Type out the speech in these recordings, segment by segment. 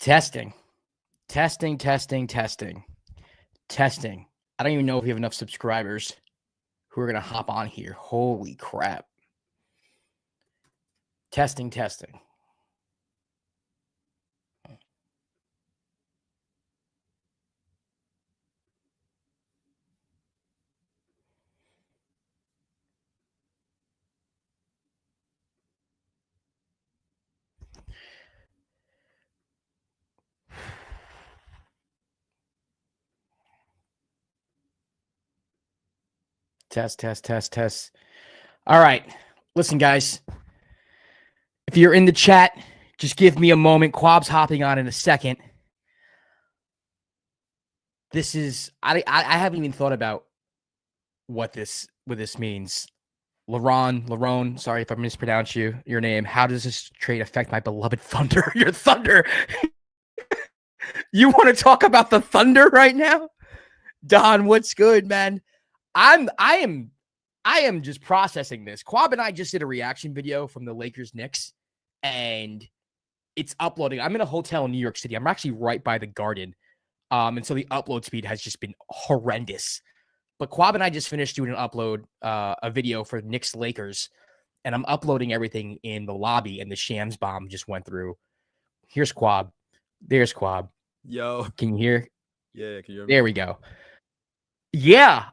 Testing. Testing. I don't even know if we have enough subscribers who are going to hop on here. Holy crap. Testing. Test. All right. Listen, guys. If you're in the chat, just give me a moment. Kwab's hopping on in a second. This is I haven't even thought about what this means. LeBron, sorry if I mispronounced your name. How does this trade affect my beloved Thunder? Your Thunder. You want to talk about the Thunder right now? Don, what's good, man? I am just processing this. Kwab and I just did a reaction video from the Lakers Knicks, and it's uploading. I'm in a hotel in New York City. I'm actually right by the Garden. And so the upload speed has just been horrendous. But Kwab and I just finished doing a video for Knicks Lakers, and I'm uploading everything in the lobby, and the Shams bomb just went through. Here's Kwab. There's Kwab. Yo. Can you hear? Yeah, can you hear me? There we go. Yeah.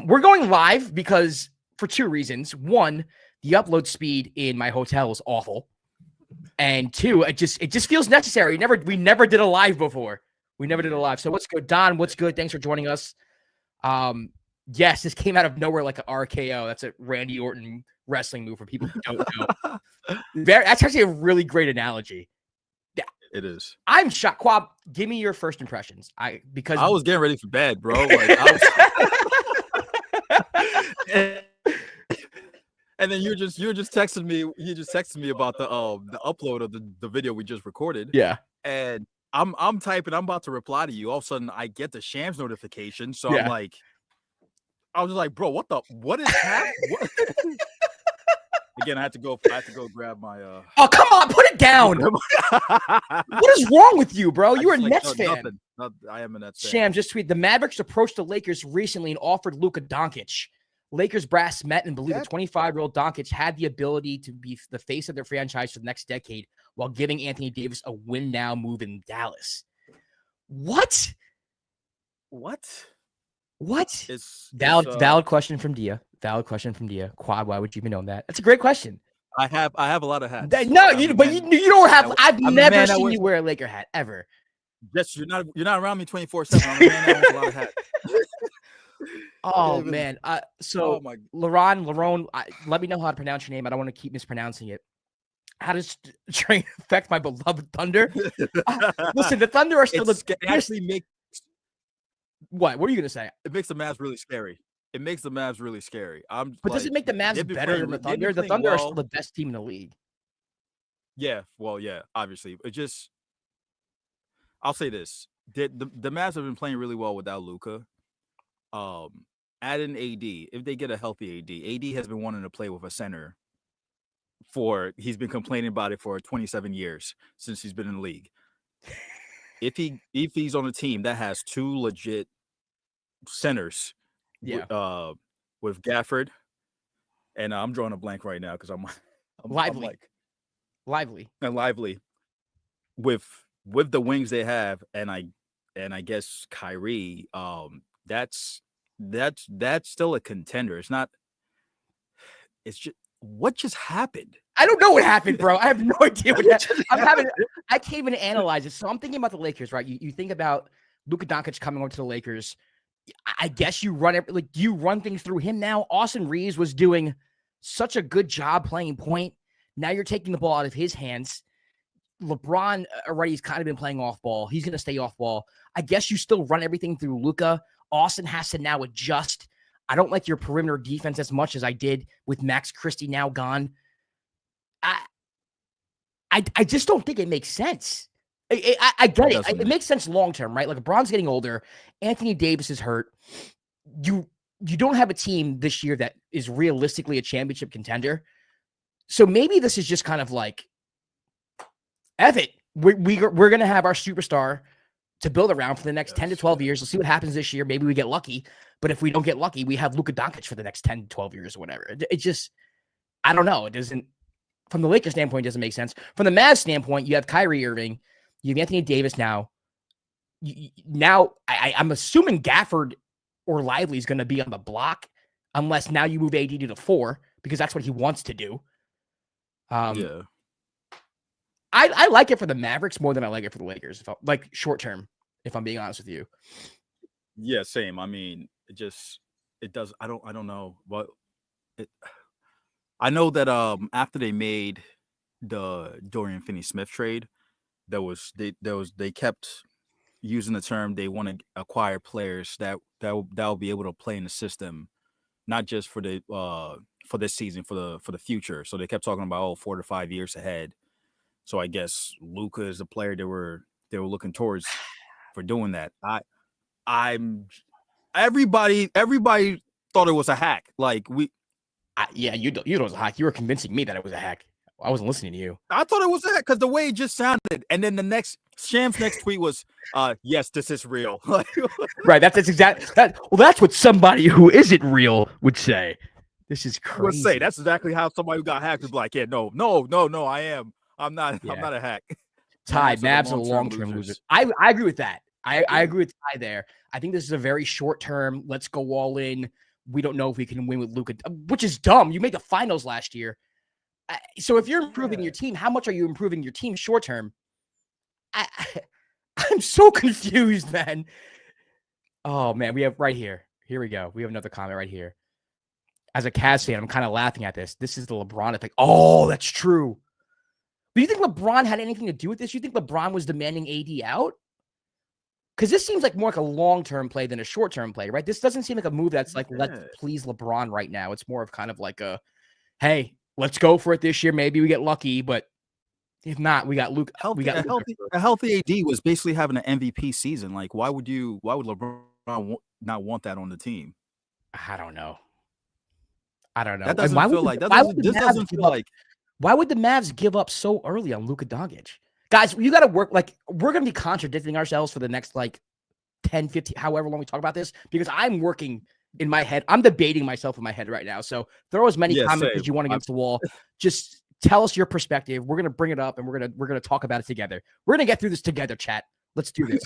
We're going live because for two reasons. One, the upload speed in my hotel is awful. And two, it just feels necessary. We never did a live before. So what's good? Don, what's good? Thanks for joining us. Yes, this came out of nowhere like an RKO. That's a Randy Orton wrestling move for people who don't know. That's actually a really great analogy. Yeah, it is. I'm shocked. Kwab, give me your first impressions. Because I was getting ready for bed, bro. And then you just texted me. You just texted me about the upload of the video we just recorded. Yeah. And I'm typing. I'm about to reply to you. All of a sudden, I get the Shams notification. So yeah. I was like, bro, what is happening? Again, I had to go grab my. Oh, come on, put it down. What is wrong with you, bro? You're a Nets fan. I am a Nets fan. Sham just tweeted: the Mavericks approached the Lakers recently and offered Luka Doncic. Lakers brass met and believed the 25-year-old Doncic had the ability to be the face of their franchise for the next decade, while giving Anthony Davis a win now move in Dallas. What? It's valid question from Dia. Kwab, why would you even know that? That's a great question. I have a lot of hats. No, you don't have. I've never seen you wear a Laker hat ever. Yes, you're not around me 24/7. I'm a man that wears a lot of hats. Oh man. Lerone, let me know how to pronounce your name. I don't want to keep mispronouncing it. How does trade affect my beloved Thunder? Listen, the Thunder are still What are you gonna say? It makes the Mavs really scary. But does it make the Mavs better than the Thunder? The Thunder are still the best team in the league. Yeah, well, yeah, obviously. I'll say this. The Mavs have been playing really well without Luka. Add in AD. If they get a healthy AD has been wanting to play with a center he's been complaining about it for 27 years since he's been in the league. If he's on a team that has two legit centers, with Gafford, and I'm drawing a blank right now because I'm lively with the wings they have, and I guess Kyrie, that's still a contender. It's just what just happened. I don't know what happened, bro. I have no idea what happened. I can't even analyze it. So I'm thinking about the Lakers, right? You think about Luka Doncic coming over to the Lakers. I guess you run things through him now. Austin Reeves was doing such a good job playing point. Now you're taking the ball out of his hands. LeBron already has kind of been playing off ball. He's going to stay off ball. I guess you still run everything through Luka. Austin has to now adjust. I don't like your perimeter defense as much as I did with Max Christie now gone. I just don't think it makes sense. I get it. It makes sense long-term, right? Like LeBron's getting older. Anthony Davis is hurt. You don't have a team this year that is realistically a championship contender. So maybe this is just kind of like, F it. we're gonna have our superstar to build around for the next 10 to 12 years. Let's see what happens this year. Maybe we get lucky, but if we don't get lucky, we have Luka Doncic for the next 10 to 12 years or whatever. It just, I don't know. It doesn't, from the Lakers standpoint, it doesn't make sense. From the Mavs standpoint, you have Kyrie Irving, you have Anthony Davis now. Now, I'm assuming Gafford or Lively is going to be on the block, unless now you move AD to the 4, because that's what he wants to do. Yeah. I like it for the Mavericks more than I like it for the Lakers, like short term, if I'm being honest with you. Yeah, same. I mean, it does. I don't know, but I know that after they made the Dorian Finney-Smith trade, they kept using the term they want to acquire players that will be able to play in the system, not just for this season, for the future. So they kept talking about 4 to 5 years ahead. So I guess Luka is the player they were looking towards for doing that. Everybody thought it was a hack. Like you know it was a hack. You were convincing me that it was a hack. I wasn't listening to you. I thought it was a hack because the way it just sounded. And then Sham's next tweet was, yes, this is real. Right. That's what somebody who isn't real would say. This is crazy. Would say that's exactly how somebody who got hacked would be like, yeah, no, I am. I'm not a hack. Ty, Mavs are long-term losers. I agree with that. I agree with Ty there. I think this is a very short-term, let's go all in. We don't know if we can win with Luka, which is dumb. You made the finals last year. So if you're improving your team, how much are you improving your team short-term? I'm so confused, man. Oh, man, we have right here. Here we go. We have another comment right here. As a Cavs fan, I'm kind of laughing at this. This is the LeBron effect. Oh, that's true. Do you think LeBron had anything to do with this? You think LeBron was demanding AD out? Because this seems like more like a long-term play than a short-term play, right? This doesn't seem like a move that's like, let's please LeBron right now. It's more of kind of like a, hey, let's go for it this year. Maybe we get lucky, but if not, we got Luke. A healthy AD was basically having an MVP season. Like, why would LeBron not want that on the team? I don't know. That doesn't feel like that. Doesn't feel like. Why would the Mavs give up so early on Luka Doncic? Guys, you got to work, like, we're going to be contradicting ourselves for the next, like, 10, 15, however long we talk about this, because I'm working in my head. I'm debating myself in my head right now. So throw as many comments as you want against the wall. Just tell us your perspective. We're going to bring it up, and we're going to talk about it together. We're going to get through this together, chat. Let's do this.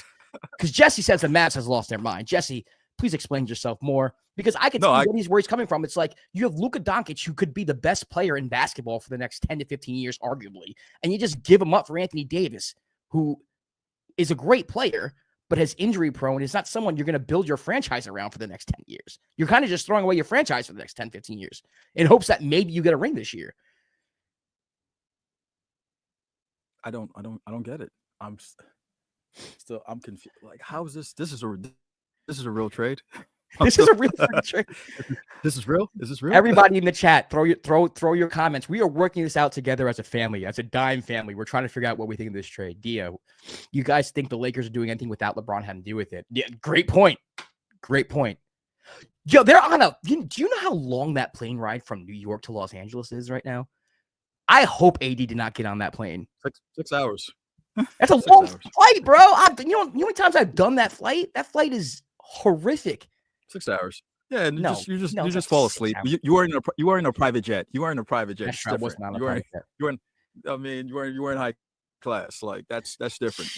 Because Jesse says the Mavs has lost their mind. Jesse, please explain yourself more, because I can see where he's coming from. It's like you have Luka Doncic, who could be the best player in basketball for the next 10 to 15 years, arguably, and you just give him up for Anthony Davis, who is a great player, but has injury prone. It's not someone you're going to build your franchise around for the next 10 years. You're kind of just throwing away your franchise for the next 10, 15 years in hopes that maybe you get a ring this year. I don't get it. I'm confused. Like, how is this? This is a real trade. This is a real trade. This is real. Is this real? Everybody in the chat, throw your comments. We are working this out together as a family, as a dime family. We're trying to figure out what we think of this trade. Dia, you guys think the Lakers are doing anything without LeBron having to do with it? Yeah, great point. Yo, they're on a. Do you know how long that plane ride from New York to Los Angeles is right now? I hope AD did not get on that plane. 6 hours. That's a long flight, bro. You know how many times I've done that flight? That flight is horrific. 6 hours. Yeah, and you just fall asleep. You are in a private jet. You are in a private jet. That's right. Was not a private jet. You were in high class. Like that's different.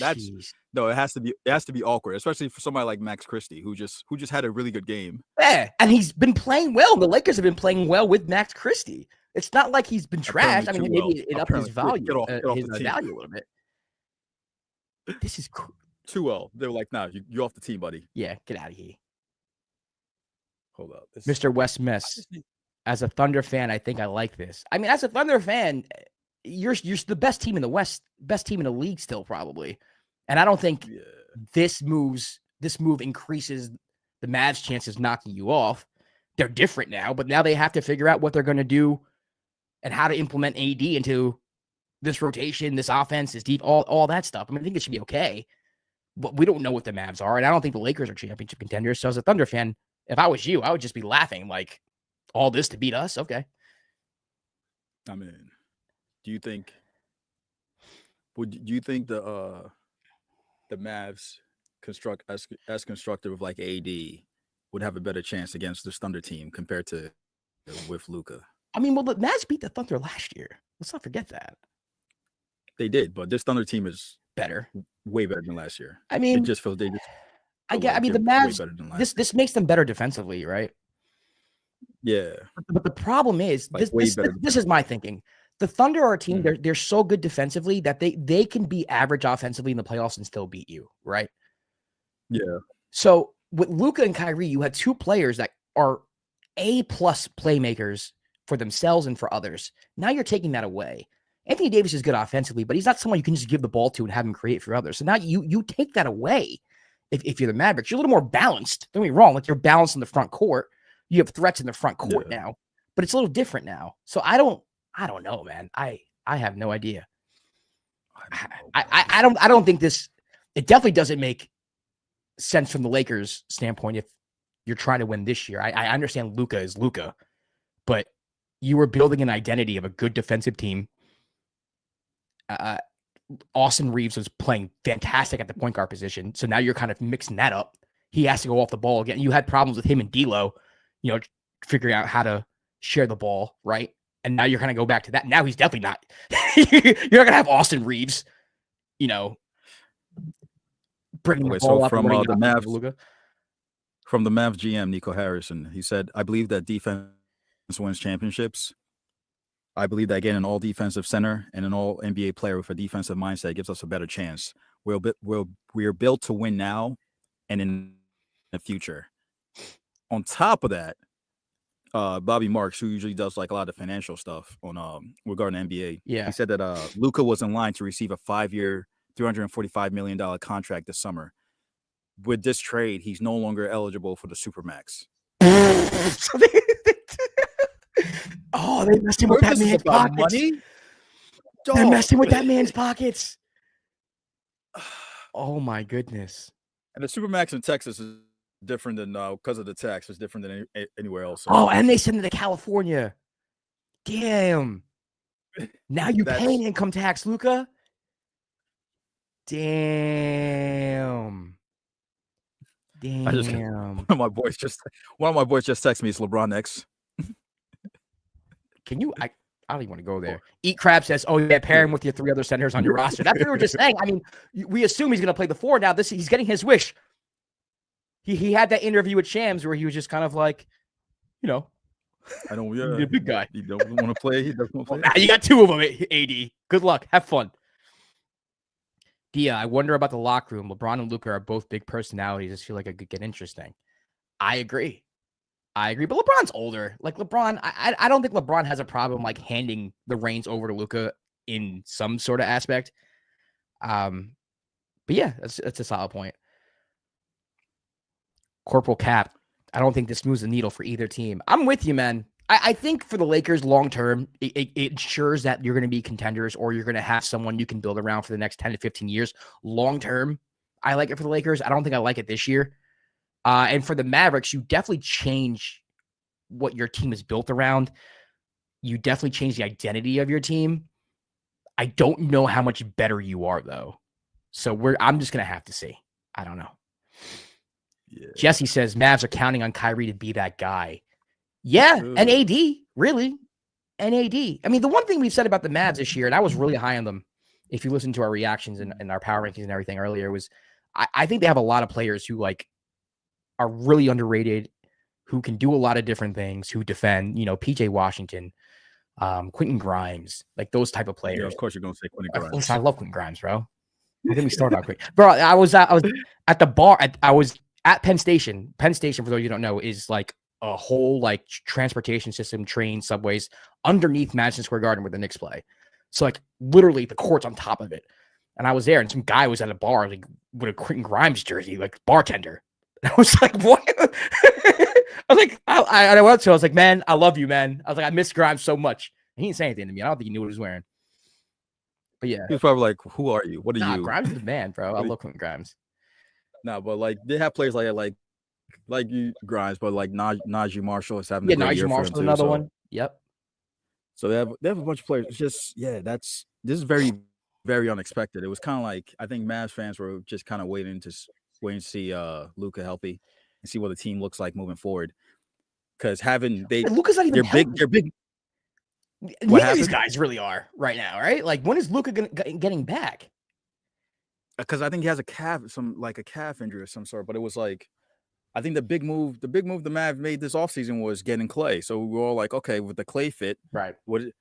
No, it has to be awkward, especially for somebody like Max Christie, who just had a really good game. Yeah, and he's been playing well. The Lakers have been playing well with Max Christie. It's not like he's been trashed. I mean, maybe it upped his value, value a little bit. This is cool. Too well. They were like, "Nah, you're off the team, buddy." Yeah, get out of here. Hold up, Mr. West Miss. As a Thunder fan, I think I like this. I mean, as a Thunder fan, you're the best team in the West, best team in the league still, probably. And I don't think this move increases the Mavs' chances knocking you off. They're different now, but now they have to figure out what they're going to do and how to implement AD into this rotation, this offense, this deep, all that stuff. I mean, I think it should be okay, but we don't know what the Mavs are, and I don't think the Lakers are championship contenders. So as a Thunder fan, if I was you, I would just be laughing, like, all this to beat us? Okay. I mean, do you think Do you think the Mavs construct as constructive of like AD would have a better chance against this Thunder team compared to with Luka? I mean, well, the Mavs beat the Thunder last year. Let's not forget that. They did, but this Thunder team is Better. way better than last year. I It mean, just feels they just I feel get. I like mean, the they're way Mavs. better than last year. This makes them better defensively, right? Yeah, But the problem is, like way better. this is my thinking. The Thunder are a team. Mhm. They're so good defensively that they can be average offensively in the playoffs and still beat you, right? Yeah, So with Luka and Kyrie, you had two players that are A-plus playmakers for themselves and for others. Now you're taking that away. Anthony Davis is good offensively, but he's not someone you can just give the ball to and have him create for others. So now you take that away. If you're the Mavericks, you're a little more balanced. Don't get me wrong, like you're balanced in the front court. You have threats in the front court now, but it's a little different now. So I don't know, man. I have no idea. I don't think this. It definitely doesn't make sense from the Lakers' standpoint if you're trying to win this year. I understand Luka is Luka, but you were building an identity of a good defensive team. Austin Reeves was playing fantastic at the point guard position, so now you're kind of mixing that up. He has to go off the ball again. You had problems with him and D'Lo, figuring out how to share the ball, right? And now you're going to go back to that. Now he's definitely not. You're not going to have Austin Reeves, bringing the ball up from the Mavs. Luka. From the Mavs GM, Nico Harrison, he said, "I believe that defense wins championships. I believe that getting an all-defensive center and an all-NBA player with a defensive mindset gives us a better chance. We're built to win now and in the future." On top of that, Bobby Marks, who usually does like a lot of financial stuff on regarding NBA, he said that Luka was in line to receive a 5-year, $345 million contract this summer. With this trade, he's no longer eligible for the Supermax. They messing with that man's pockets. Money? They're messing with that man's pockets. Oh my goodness! And the Supermax in Texas is different than because of the tax. It's different than anywhere else. So. Oh, and they send it to California. Damn! Now you're paying income tax, Luka. Damn. One of my boys just texted me. It's LeBron X. Can you? I don't even want to go there. Eat Crab says, "Oh yeah, pair him with your 3 other centers on your roster." That's what we were just saying. I mean, we assume he's going to play the 4 now. He's getting his wish. He had that interview with Shams where he was just kind of like, I don't. Yeah, be a big guy. He doesn't want to play. He doesn't want to play. Now you got 2 of them. AD. Good luck. Have fun. Dia, I wonder about the locker room. LeBron and Luka are both big personalities. I feel like it could get interesting. I agree. But LeBron's older. Like LeBron, I don't think LeBron has a problem like handing the reins over to Luka in some sort of aspect. But yeah, that's a solid point. Corporal Cap, I don't think this moves the needle for either team. I'm with you, man. I think for the Lakers long term, it ensures that you're going to be contenders or you're going to have someone you can build around for the next 10 to 15 years. Long term, I like it for the Lakers. I don't think I like it this year. And for the Mavericks, you definitely change what your team is built around. You definitely change the identity of your team. I don't know how much better you are, though. So I'm just going to have to see. I don't know. Yeah. Jesse says Mavs are counting on Kyrie to be that guy. Yeah, and AD, really. And AD. I mean, the one thing we've said about the Mavs this year, and I was really high on them, if you listen to our reactions and our power rankings and everything earlier, was I think they have a lot of players who like are really underrated, who can do a lot of different things, who defend, PJ Washington, Quentin Grimes, like those type of players. Yeah, of course you're going to say Quentin Grimes. Listen, I love Quentin Grimes, bro. I think we started out quick. Bro, I was at the bar. I was at Penn Station. Penn Station, for those you don't know, is like a whole like transportation system, trains, subways underneath Madison Square Garden where the Knicks play. So like literally the court's on top of it. And I was there and some guy was at a bar like with a Quentin Grimes jersey, like bartender. And I was like, what? I was like, I went to, I was like, man, I love you, man. I was like, I miss Grimes so much. And he didn't say anything to me. I don't think he knew what he was wearing. But yeah. He was probably like, who are you? What are you? Grimes is the man, bro. I love Quentin Grimes. But like they have players like you Grimes, but like Najee Marshall is having a great year Marshall, for him too, another one. Yep. So they have a bunch of players. It's just this is very very unexpected. It was kind of like I think Mavs fans were just kind of waiting to see Luka healthy and see what the team looks like moving forward. Because Luka's not even healthy. they're big. Neither of these guys really are right now, right? Like, when is Luka getting back? Because I think he has a calf injury of some sort. But it was like, I think the big move the Mavs made this offseason was getting Clay. So we were all like, okay, with the Clay fit, right?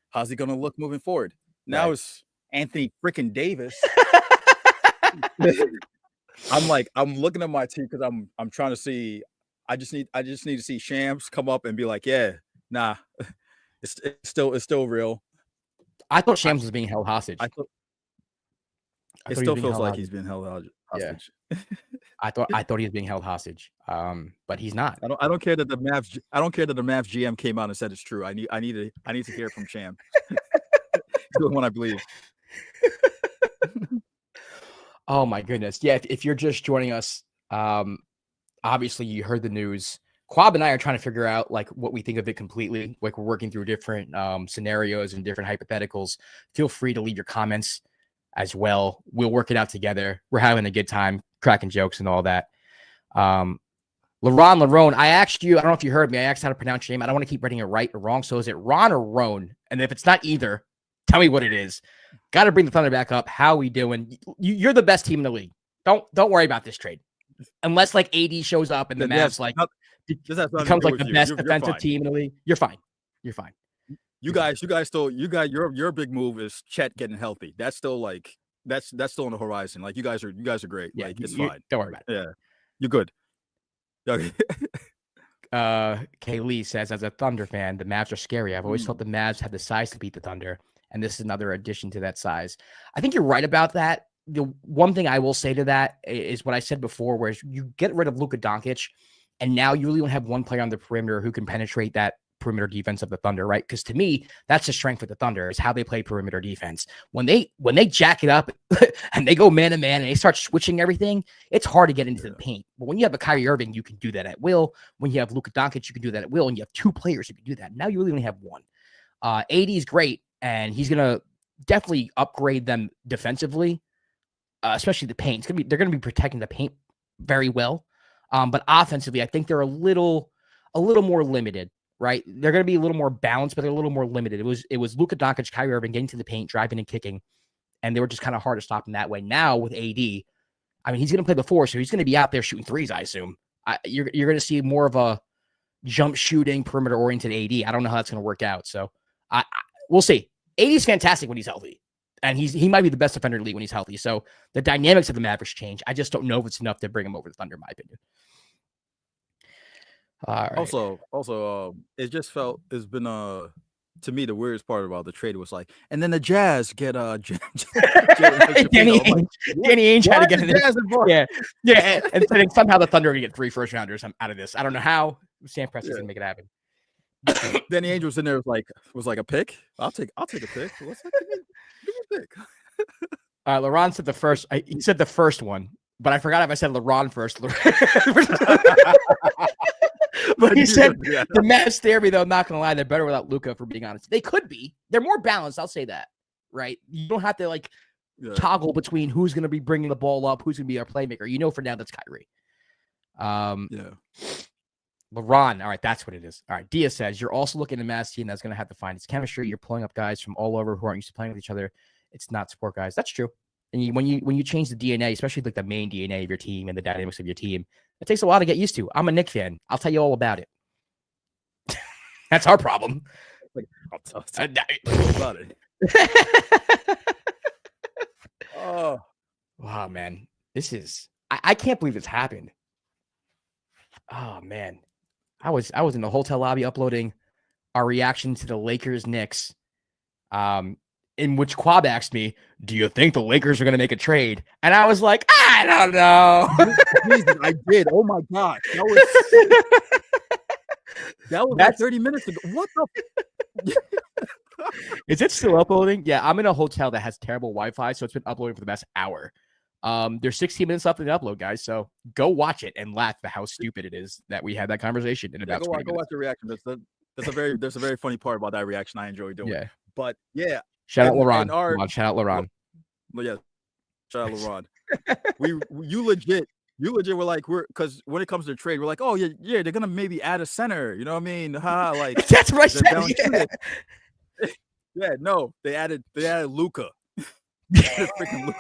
How's he going to look moving forward? Now it's Anthony freaking Davis. I'm looking at my team because I'm trying to see. I just need to see Shams come up and be like, yeah, nah, it's still real. I thought Shams was being held hostage. It still feels like he's been held hostage. Yeah. I thought he was being held hostage. But he's not. I don't care that the Mavs GM came out and said it's true. I need to hear from Shams. The one I believe. Oh my goodness. Yeah, if you're just joining us, obviously you heard the news. Kwab and I are trying to figure out like what we think of it completely. Like, we're working through different scenarios and different hypotheticals. Feel free to leave your comments as well. We'll work it out together. We're having a good time, cracking jokes and all that. Lerone, I asked you, I don't know if you heard me, I asked how to pronounce your name. I don't want to keep writing it right or wrong. So is it Ron or Roan? And if it's not either, tell me what it is. Got to bring the Thunder back up. How are we doing? You're the best team in the league. Don't worry about this trade. Unless like AD shows up and the Mavs becomes like the best defensive team in the league. You're fine. You're fine. You guys still your big move is Chet getting healthy. That's still like that's still on the horizon. Like you guys are great. Yeah, like it's fine. Don't worry about it. Yeah, you're good. Okay. Kaylee says, as a Thunder fan, the Mavs are scary. I've always felt the Mavs had the size to beat the Thunder, and this is another addition to that size. I think you're right about that. The one thing I will say to that is what I said before, where you get rid of Luka Doncic, and now you really don't have one player on the perimeter who can penetrate that perimeter defense of the Thunder, right? Because to me, that's the strength of the Thunder, is how they play perimeter defense. When they jack it up and they go man to man and they start switching everything, it's hard to get into the paint. But when you have a Kyrie Irving, you can do that at will. When you have Luka Doncic, you can do that at will. And you have two players who can do that. Now you really only have one. AD is great, and he's gonna definitely upgrade them defensively, especially the paint. They're gonna be protecting the paint very well. But offensively, I think they're a little more limited. Right, they're going to be a little more balanced, but they're a little more limited. It was Luka Doncic, Kyrie Irving getting to the paint, driving and kicking, and they were just kind of hard to stop in that way. Now with AD, I mean, he's going to play the four, so he's going to be out there shooting threes, I assume. You're going to see more of a jump shooting, perimeter oriented AD. I don't know how that's going to work out, so we'll see. AD is fantastic when he's healthy, and he might be the best defender in the league when he's healthy. So the dynamics of the Mavericks change. I just don't know if it's enough to bring him over the Thunder, in my opinion. All right. Also, it just it's been to me the weirdest part about the trade was like, and then the Jazz get Danny Ainge had to get in this. Yeah, and then somehow the Thunder are gonna get 3 first rounders out of this. I don't know how. Sam Presti's gonna make it happen. Danny Ainge was in there was like a pick. I'll take a pick. What's that? Give me a pick. LeBron said the first. He said the first one, but I forgot if I said LeBron first. But he said the Mavs stare me, though. I'm not going to lie. They're better without Luka, for being honest. They could be. They're more balanced. I'll say that. Right? You don't have to toggle between who's going to be bringing the ball up, who's going to be our playmaker. You know, for now, that's Kyrie. LeBron. All right. That's what it is. All right. Dia says, you're also looking at a Mavs team that's going to have to find its chemistry. You're pulling up guys from all over who aren't used to playing with each other. It's not support guys. That's true. And when you change the DNA, especially like the main DNA of your team and the dynamics of your team, it takes a while to get used to. I'm a Knicks fan. I'll tell you all about it. That's our problem. I'll tell you about it. Wow, man. This is I can't believe this happened. Oh man. I was in the hotel lobby uploading our reaction to the Lakers Knicks. In which Kwab asked me, do you think the Lakers are going to make a trade? And I was like, I don't know. Jesus, I did. Oh, my gosh. That was like 30 minutes ago. What the? Is it still uploading? Yeah, I'm in a hotel that has terrible Wi-Fi, so it's been uploading for the past hour. There's 16 minutes left in the upload, guys, so go watch it and laugh at how stupid it is that we had that conversation in about 20 minutes. Go watch the reaction. There's a very funny part about that reaction I enjoy doing. Yeah. But, yeah. Shout out LeBron. Shout out LeBron. But yeah, shout out LeBron. You legit were like, because when it comes to trade, we're like, oh yeah, they're gonna maybe add a center. You know what I mean? Like That's what I said. Yeah. Yeah, no, they added Luka. Freaking Luka.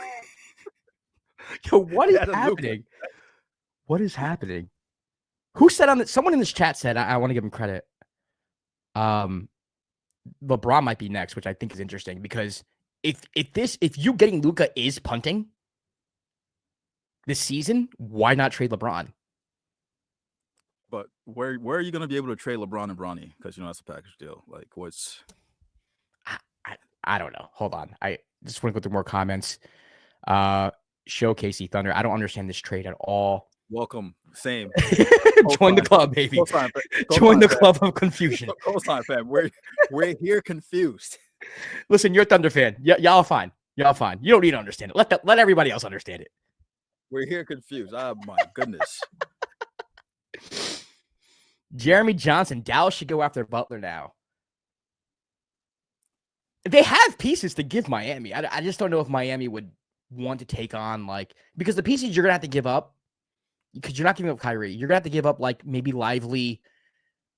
Yo, what is happening? What is happening? Who said on someone in this chat said, I want to give him credit. LeBron might be next, which I think is interesting because if you getting Luka is punting this season, why not trade LeBron? But where are you going to be able to trade LeBron and Bronny? Because that's a package deal. Like, what's? I don't know. Hold on. I just want to go through more comments. Show Casey Thunder. I don't understand this trade at all. Welcome. Same. Join the club, baby. Join the club of confusion. Co-sign, fam. We're here confused. Listen, you're a Thunder fan. Y'all fine. Y'all fine. You don't need to understand it. Let everybody else understand it. We're here confused. Oh my goodness. Jeremy Johnson. Dallas should go after Butler now. They have pieces to give Miami. I just don't know if Miami would want to take on, like, because the pieces you're going to have to give up, because you're not giving up Kyrie. You're going to have to give up, like, maybe Lively.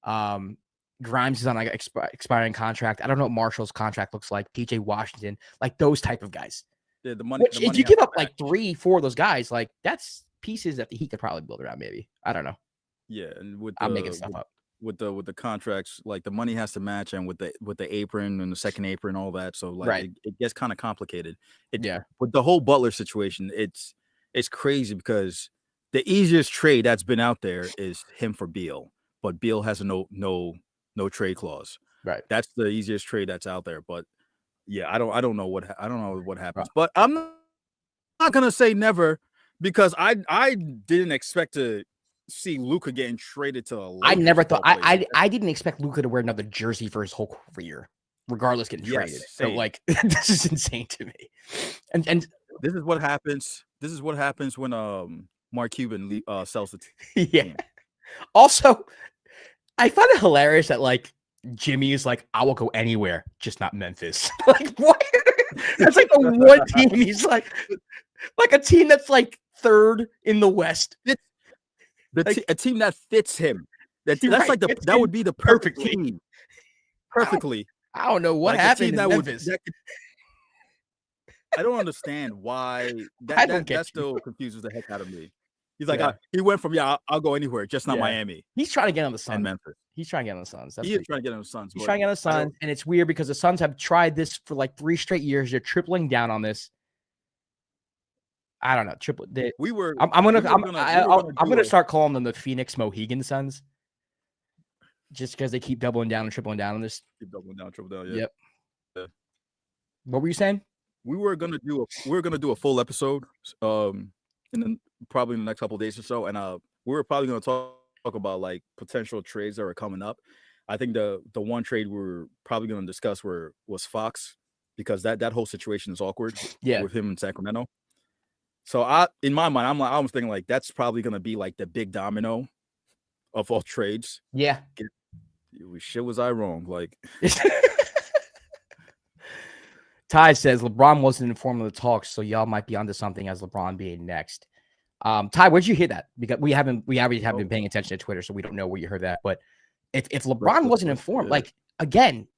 Grimes is on, like, expiring contract. I don't know what Marshall's contract looks like. PJ Washington. Like, those type of guys. Yeah, the money. If you give up, like, 3-4 of those guys, like, that's pieces that he could probably build around, maybe. I don't know. Yeah, and I'm making stuff up. With the contracts, like, the money has to match, and with the apron and the second apron, all that. So, like, right. it gets kind of complicated. Yeah. With the whole Butler situation, it's crazy because the easiest trade that's been out there is him for Beal, but Beal has a no trade clause. Right. That's the easiest trade that's out there. But yeah, I don't know what happens. But I'm not gonna say never, because I didn't expect to see Luka getting traded to a Lakers. I never thought I didn't expect Luka to wear another jersey for his whole career, regardless getting traded. So, like, this is insane to me. And this is what happens. This is what happens when Mark Cuban sells the team. Yeah. Also, I find it hilarious that, like, Jimmy is like, I will go anywhere, just not Memphis. Like, what? That's like the one team he's like a team that's like third in the West. A team that fits him. That's right. Like that would be the perfect team. Perfectly. I don't know what happened in Memphis. I don't understand why that still confuses the heck out of me. He's like, he went from I'll go anywhere, just not Miami. He's trying to get on the Suns. And Memphis. He's trying to get on the Suns. He is trying to get on the Suns. He's trying to get on the Suns, and it's weird because the Suns have tried this for like 3 straight years. They're tripling down on this. I don't know. I'm gonna start calling them the Phoenix Mohegan Suns, just because they keep doubling down and tripling down on this. Keep doubling down, triple down. Yeah. Yep. What were you saying? We were gonna do a full episode, probably in the next couple of days or so, and we were probably gonna talk about, like, potential trades that are coming up. I think the one trade we were probably gonna discuss was Fox, because that whole situation is awkward. Yeah. With him in Sacramento. So in my mind, I was thinking, like, that's probably gonna be like the big domino of all trades. Yeah. Shit, was I wrong? Like, Ty says LeBron wasn't informed of the talks, so y'all might be onto something as LeBron being next. Ty, where'd you hear that? Because we haven't been paying attention to Twitter, so we don't know where you heard that. But if LeBron wasn't informed, like, again,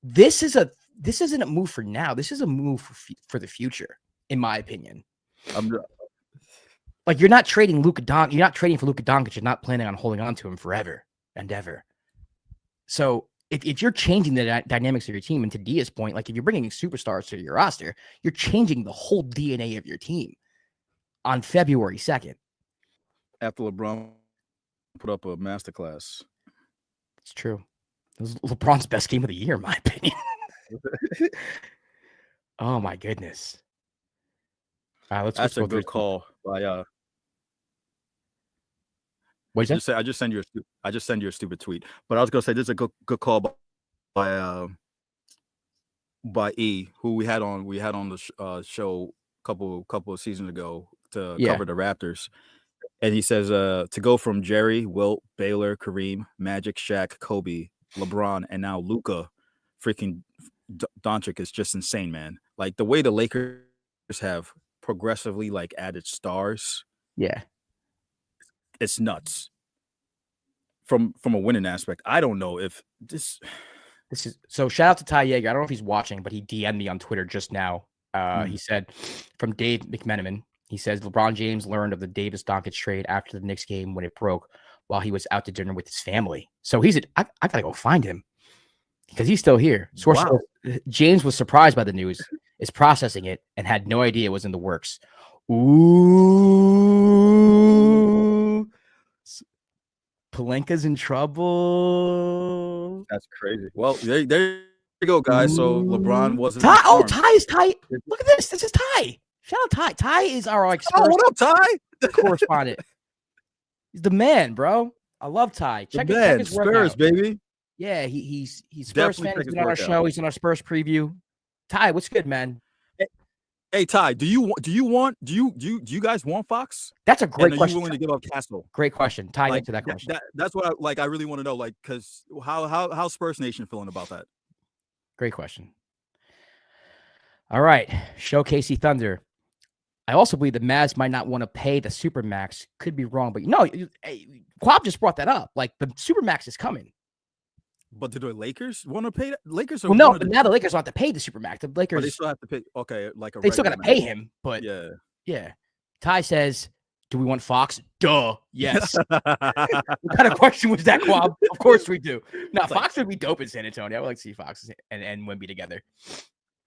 this isn't a move for now. This is a move for the future, in my opinion. Like, you're not trading Luka Doncic. You're not trading for Luka Doncic. You're not planning on holding on to him forever and ever. So if you're changing the dynamics of your team, and to Dia's point, like, if you're bringing superstars to your roster, you're changing the whole DNA of your team on February 2nd. After LeBron put up a masterclass. It's true. It was LeBron's best game of the year, in my opinion. Oh my goodness. That's a good call by what did you say? I just send you a stupid tweet. But I was gonna say this is a good call by E, who we had on the show a couple of seasons ago to cover the Raptors. And he says to go from Jerry, Wilt, Baylor, Kareem, Magic, Shaq, Kobe, LeBron, and now Luka freaking Doncic is just insane, man. Like, the way the Lakers have progressively like added stars, Yeah. it's nuts. From a winning aspect, I don't know if this. This is so. Shout out to Ty Yeager. I don't know if he's watching, but he DM'd me on Twitter just now. He said from Dave McMenamin. He says LeBron James learned of the Davis Doncic trade after the Knicks game when it broke while he was out to dinner with his family. So I gotta go find him because he's still here. Source James was surprised by the news, is processing it, and had no idea it was in the works. Ooh. Pelinka's in trouble. That's crazy. Well, there you go, guys. So LeBron wasn't. Ty is Ty. Look at this. This is Ty. Shout out Ty. Ty is our like Spurs what up, Ty? correspondent. He's the man, bro. I love Ty. Check his Spurs, baby. Yeah, he's Spurs fan. He's been on our show. He's in our Spurs preview. Ty, what's good, man? Hey Ty, do you guys want Fox? That's a great question. Are you willing to give up Castle? Great question. Ty, answer that question. That's what I really want to know. Like, because how Spurs Nation feeling about that? Great question. All right, Showcasey Thunder. I also believe the Mavs might not want to pay the Supermax. Could be wrong, but Kwab just brought that up. Like the Supermax is coming. But do the Lakers want to pay that? Lakers? Well, no, but now the Lakers don't have to pay the Supermax. The Lakers, they still have to pay. Okay, they still got to pay him. But yeah. Ty says, "Do we want Fox?" Duh. Yes. What kind of question was that, Kwab? Of course we do. Now, Fox would be dope in San Antonio. I would like to see Fox and Wemby together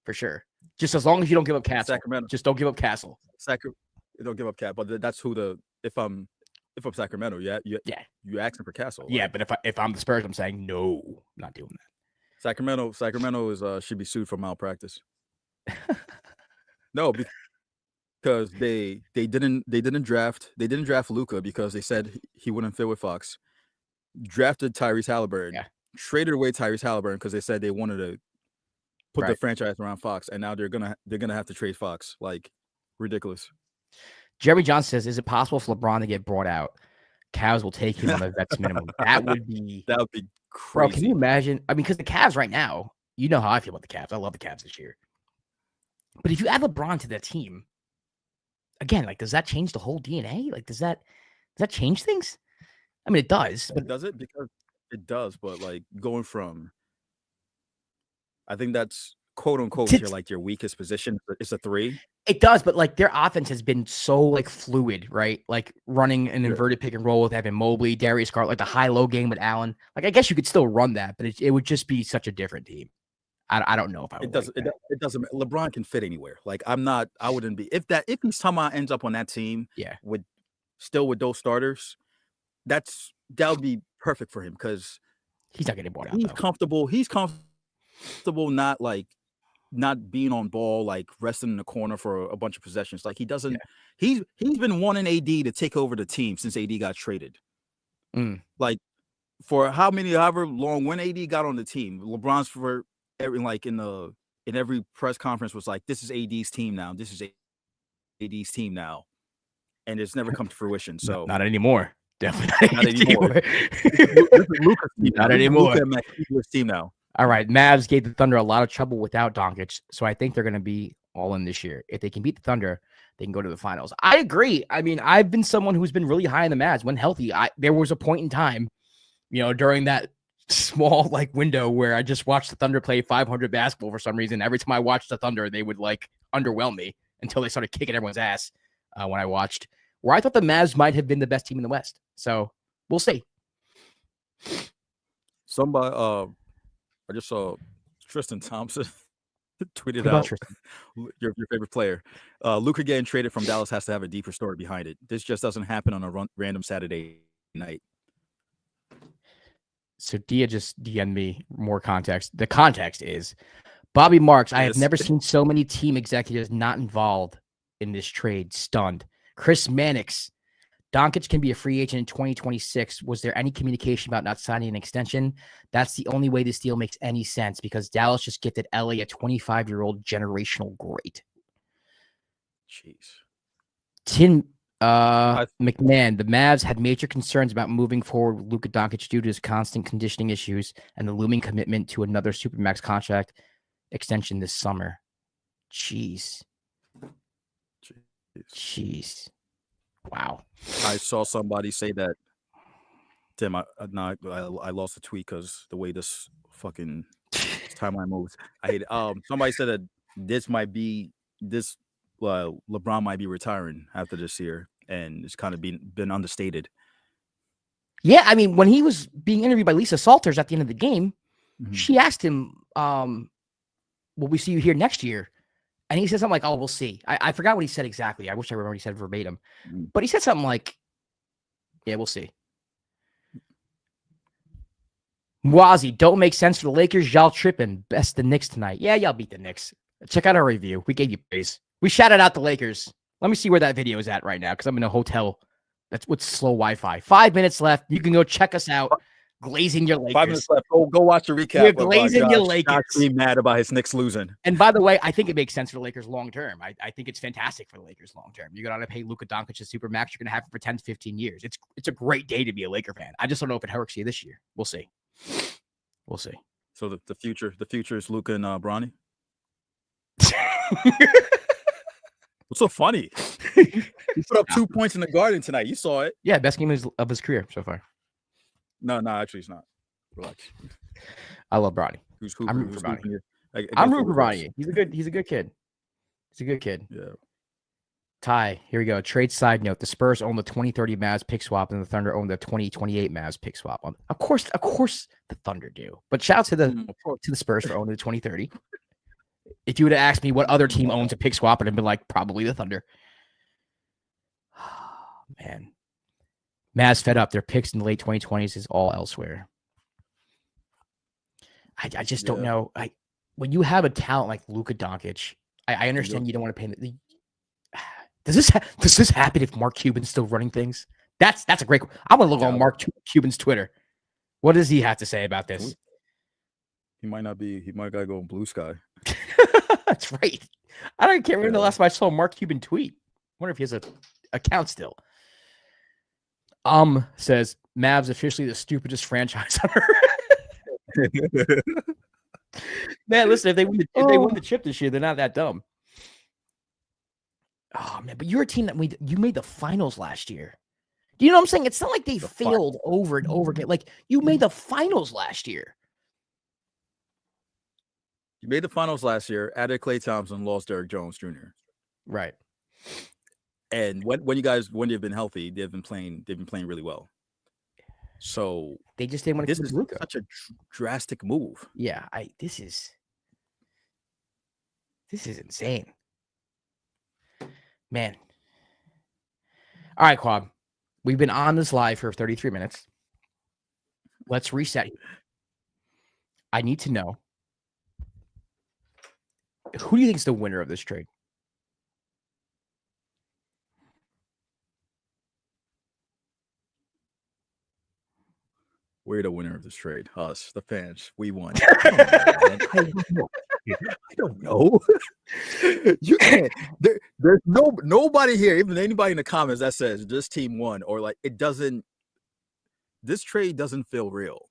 for sure. Just as long as you don't give up Castle. Sacramento. Just don't give up Castle. Don't give up Cap. But that's who if I'm Sacramento, you asking for Castle. Yeah, but if I'm the Spurs, I'm saying no, I'm not doing that. Sacramento is should be sued for malpractice. No, because they didn't draft Luka because they said he wouldn't fit with Fox. Drafted Tyrese Halliburton. Yeah. Traded away Tyrese Halliburton because they said they wanted to put the franchise around Fox, and now they're gonna have to trade Fox. Like, ridiculous. Jeremy Johnson says, "Is it possible for LeBron to get brought out? Cavs will take him on a vet's minimum." That would be crazy. Bro, can you imagine? I mean, because the Cavs right now, you know how I feel about the Cavs. I love the Cavs this year. But if you add LeBron to that team, again, like, does that change the whole DNA? Like, does that change things? I mean, it does. But does it? Because it does. But like going from, I think that's quote unquote your weakest position. It's a 3. It does, but like their offense has been so like fluid, right? Like running an inverted pick and roll with Evan Mobley, Darius Garland, like the high-low game with Allen. Like I guess you could still run that, but it would just be such a different team. I don't know if I would. It doesn't. LeBron can fit anywhere. Like I wouldn't be if he somehow ends up on that team. Yeah. With those starters, that would be perfect for him because he's not getting bought out. He's comfortable. He's comfortable not being on ball, like resting in the corner for a bunch of possessions. Like he doesn't. Yeah. He's been wanting AD to take over the team since AD got traded. Like for however long when AD got on the team, LeBron's for in every press conference was like, "This is AD's team now. This is AD's team now," and it's never come to fruition. So not anymore. Definitely not anymore. This is Luka's team. Not anymore. Luka's team now. All right, Mavs gave the Thunder a lot of trouble without Doncic, so I think they're going to be all in this year. If they can beat the Thunder, they can go to the finals. I agree. I mean, I've been someone who's been really high in the Mavs when healthy. There was a point in time, during that small window where I just watched the Thunder play 500 basketball for some reason. Every time I watched the Thunder, they would underwhelm me until they started kicking everyone's ass when I watched. Where I thought the Mavs might have been the best team in the West. So we'll see. I just saw Tristan Thompson tweeted out your favorite player. Luka getting traded from Dallas has to have a deeper story behind it. This just doesn't happen on a random Saturday night. So Dia just DM'd me more context. The context is Bobby Marks. I have never seen so many team executives not involved in this trade. Stunned. Chris Mannix. Doncic can be a free agent in 2026. Was there any communication about not signing an extension? That's the only way this deal makes any sense because Dallas just gifted LA a 25-year-old generational great. Jeez. Tim McMahon, the Mavs had major concerns about moving forward with Luka Doncic due to his constant conditioning issues and the looming commitment to another Supermax contract extension this summer. Jeez. Jeez. Wow. I saw somebody say that. Tim, I lost a tweet because the way this fucking timeline moves. I hate it. Somebody said that LeBron might be retiring after this year, and it's kind of been understated. Yeah, I mean, when he was being interviewed by Lisa Salters at the end of the game, she asked him, "Will we see you here next year?" And he said something like, "Oh, we'll see." I forgot what he said exactly. I wish I remember what he said verbatim, but he said something like, "Yeah, we'll see." Mwazi, don't make sense for the Lakers. Y'all tripping. Best the Knicks tonight. Yeah, y'all beat the Knicks. Check out our review. We gave you praise. We shouted out the Lakers. Let me see where that video is at right now because I'm in a hotel that's with slow Wi-Fi. 5 minutes left. You can go check us out. Glazing your Lakers. 5 minutes left. Go watch the recap. You're glazing your Lakers. Josh being mad about his Knicks losing. And by the way, I think it makes sense for the Lakers long term. I think it's fantastic for the Lakers long term. You're going to pay Luka Doncic a super max. You're going to have it for 10 to 15 years. It's a great day to be a Laker fan. I just don't know if it hurts you this year. We'll see. We'll see. So the future is Luka and Bronny. What's so funny? He put up 2 points in the Garden tonight. You saw it. Yeah, best game of his career so far. No, actually, it's not. Relax. I love Bronny. I'm rooting for Bronny. I'm rooting for Bronny. He's a good kid. He's a good kid. Yeah. Ty, here we go. Trade side note: the Spurs own the 2030 Mavs pick swap, and the Thunder own the 2028 Mavs pick swap. Of course, the Thunder do. But shout out to the Spurs for owning the 2030. If you would have asked me what other team owns a pick swap, I'd been like, probably the Thunder. Oh, man. Mavs fed up. Their picks in the late 2020s is all elsewhere. I just don't know. When you have a talent like Luka Doncic, I understand you don't want to pay him. Does this happen if Mark Cuban's still running things? That's a great. I want to look on Mark Cuban's Twitter. What does he have to say about this? He might not be. He might gotta go Blue Sky. That's right. I can't remember the last time I saw a Mark Cuban tweet. I wonder if he has an account still. Says Mavs officially the stupidest franchise on earth. Man, listen, if they win the chip this year, they're not that dumb. Oh man, but you're a team that you made the finals last year. Do you know what I'm saying? It's not like they failed over and over again. Like you made the finals last year. You made the finals last year, added Klay Thompson, lost Derrick Jones Jr. Right. And when you've been healthy, they've been playing really well. So they just didn't want to. This is such a drastic move. Yeah, this is insane. Man. All right, Kwab. We've been on this live for 33 minutes. Let's reset. I need to know, who do you think is the winner of this trade? We're the winner of this trade. Us, the fans. We won. I don't know. You can't. There's nobody here, even anybody in the comments that says this team won or like it doesn't. This trade doesn't feel real.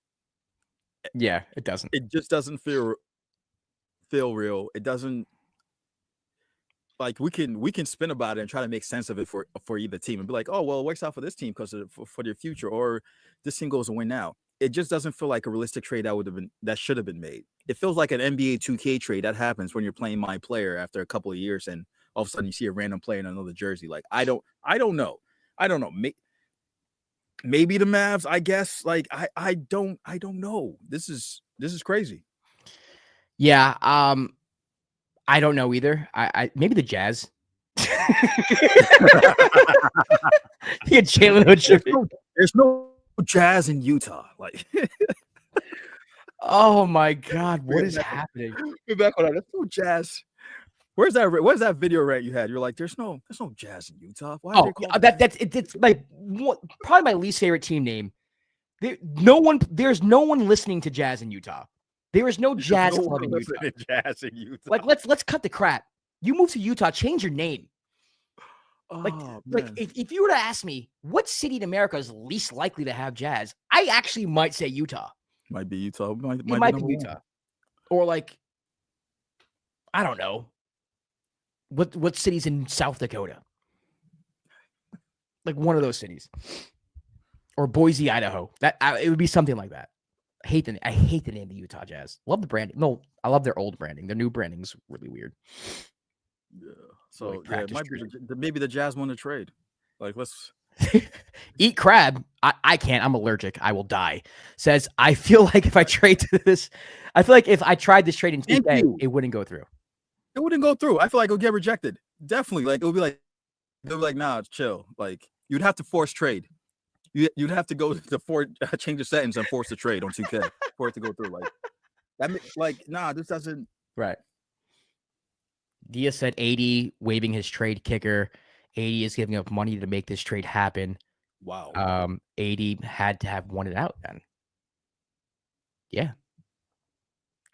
Yeah, it doesn't. It just doesn't feel real. It doesn't. Like we can spin about it and try to make sense of it for either team and be like, oh well, it works out for this team because for their future, or this team goes to win now. It just doesn't feel like a realistic trade that should have been made. It feels like an NBA 2K trade that happens when you're playing my player after a couple of years and all of a sudden you see a random player in another jersey. Like I don't know. Maybe the Mavs, I guess. Like I don't know. This is crazy. Yeah. I don't know either. I maybe the Jazz. Yeah, Jalen Hood. There's no Jazz in Utah. Like, oh my God, what is happening? We're back on that. There's no Jazz. Where's that video rant you had? You're like, there's no Jazz in Utah. Why it's like probably my least favorite team name. There's no one listening to Jazz in Utah. There is no Jazz club in Utah. Jazz in Utah. Like let's cut the crap. You move to Utah, change your name. Like if you were to ask me what city in America is least likely to have Jazz, I actually might say Utah. Might be Utah. Might be Utah. Or like, I don't know. What city's in South Dakota? Like one of those cities. Or Boise, Idaho. It would be something like that. I hate the name of the Utah Jazz. Love the branding. No, I love their old branding. Their new branding's really weird. Yeah. So Like yeah, it might be maybe the Jazz won the trade. Like let's eat crab. I can't. I'm allergic. I will die. Says I feel like if I trade to this, I feel like if I tried this trade in 2K, it wouldn't go through. It wouldn't go through. I feel like it would get rejected. Definitely. Like it would be like, nah, chill. Like you'd have to force trade. You'd have to go to change the sentence and force the trade on 2K for it to go through. Like that. Like nah, this doesn't. Right. Dia said 80 waiving his trade kicker. 80 is giving up money to make this trade happen. Wow. 80 had to have won it out then. Yeah.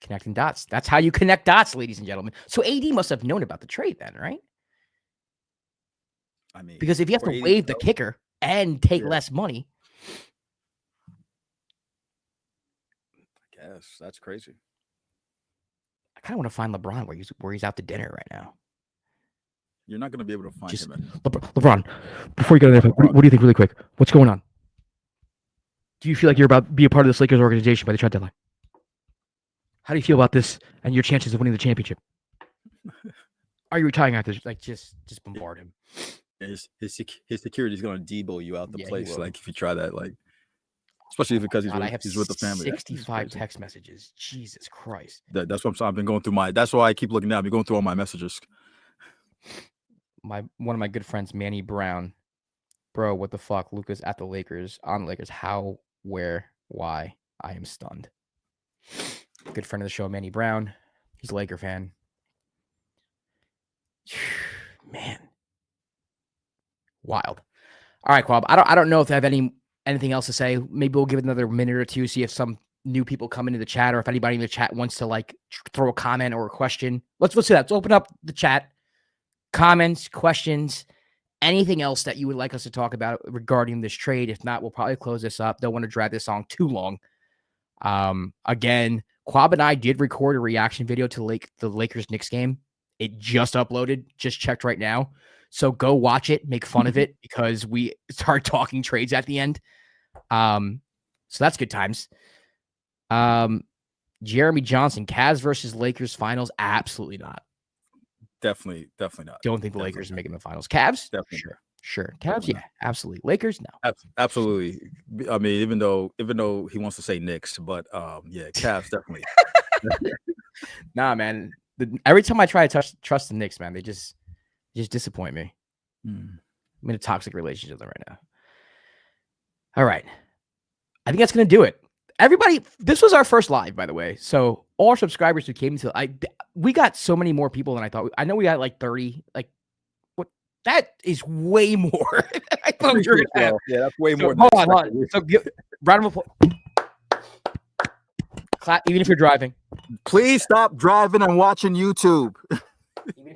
Connecting dots. That's how you connect dots, ladies and gentlemen. So 80 must have known about the trade then, right? I mean, because if you have to waive the kicker and take less money. I guess that's crazy. I kind of want to find LeBron where he's out to dinner right now. You're not going to be able to find him. LeBron, before you go there, what do you think really quick? What's going on? Do you feel like you're about to be a part of this Lakers organization by the trade deadline? How do you feel about this and your chances of winning the championship? Are you retiring after this? Like, just bombard him. His security is going to debo you out the place. Like, if you try that, like, especially because he's with the family. 65 text messages. Jesus Christ. That's what I'm saying. I've been going through that's why I keep looking down. I've been going through all my messages. One of my good friends, Manny Brown. Bro, what the fuck? Luka's at the Lakers, on the Lakers. How, where, why? I am stunned. Good friend of the show, Manny Brown. He's a Laker fan. Man. Wild. All right, Kwab. I don't know if I have anything else to say. Maybe we'll give it another minute or two, see if some new people come into the chat, or if anybody in the chat wants to like throw a comment or a question. Let's do that. Let's open up the chat. Comments, questions, anything else that you would like us to talk about regarding this trade. If not, we'll probably close this up. Don't want to drag this on too long. Again, Kwab and I did record a reaction video to the Lakers-Knicks game. It just uploaded, just checked right now. So go watch it, make fun of it, because we start talking trades at the end. So that's good times. Jeremy Johnson, Cavs versus Lakers finals. Absolutely not. Definitely not. Don't think the Lakers are making the finals. Cavs? Definitely. Sure. Cavs, yeah, absolutely. Lakers, no. Absolutely. I mean, even though he wants to say Knicks, but yeah, Cavs definitely. Nah, man. Every time I try to trust the Knicks, man, they just disappoint me. I'm in a toxic relationship with them right now. All right. I think that's going to do it. Everybody, this was our first live, by the way. So all our subscribers who came to, we got so many more people than I thought. I know we got like 30. Like, what? That is way more. I thought we were gonna have. Yeah, that's way more. Hold on. So round of applause. Clap, even if you're driving. Please stop driving and watching YouTube. Even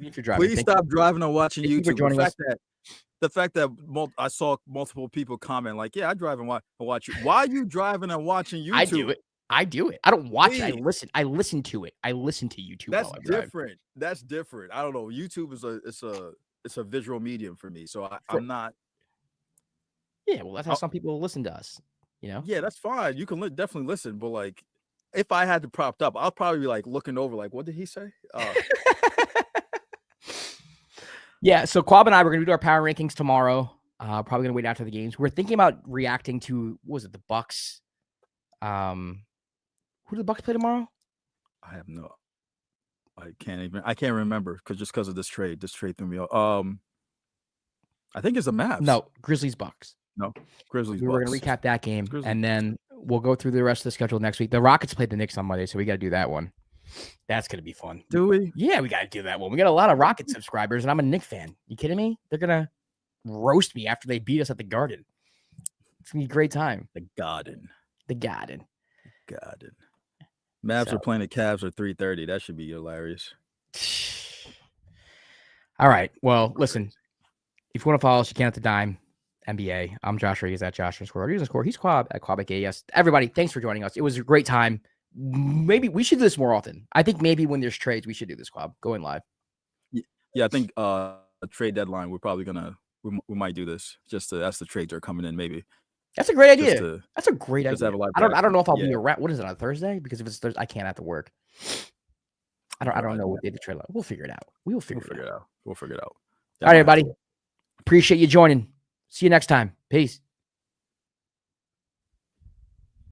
if you're driving. Please stop driving and watching YouTube. Joining us. The fact that I saw multiple people comment like, "Yeah, I drive and watch you." Why are you driving and watching YouTube? I do it. I don't watch it. I listen to it. I listen to YouTube. That's different. That's different. I don't know. YouTube is it's a visual medium for me, so I'm not. Yeah, well, that's how some people listen to us. You know. Yeah, that's fine. You can definitely listen, but like, if I had to propped up, I'll probably be like looking over, like, what did he say? Yeah, so Kwab and I, we're going to do our power rankings tomorrow. Probably going to wait after the games. We're thinking about reacting to, what was it, the Bucks? Who do the Bucks play tomorrow? I can't remember because of this trade. This trade threw me off. I think it's the Mavs. No, Grizzlies Bucks. No, Grizzlies. We're going to recap that game, and then we'll go through the rest of the schedule next week. The Rockets played the Knicks on Monday, so we got to do that one. That's going to be fun. Do we? Yeah, we got to do that one. We got a lot of Rocket subscribers, and I'm a Knicks fan. You kidding me? They're going to roast me after they beat us at the Garden. It's going to be a great time. The Garden. Mavs are playing the Cavs at 3:30. That should be hilarious. All right. Well, listen. If you want to follow us, you can at the Dime NBA. I'm Josh Rodriguez at Josh _. He's Kwab at Kwab AS. Everybody, thanks for joining us. It was a great time. Maybe we should do this more often. I think maybe when there's trades, we should do this, Kwab. Going live. Yeah, I think a trade deadline we're probably gonna we might do this just to, as the trades are coming in. Maybe That's a great idea. to That's a great just idea. have a live I don't reaction. know if I'll be Yeah. around. What is it on Thursday? Because if it's Thursday, I can't have to work. I don't know what day the trade. We'll figure it out. We'll figure it out. We'll figure it out. All right, everybody. Appreciate you joining. See you next time. Peace.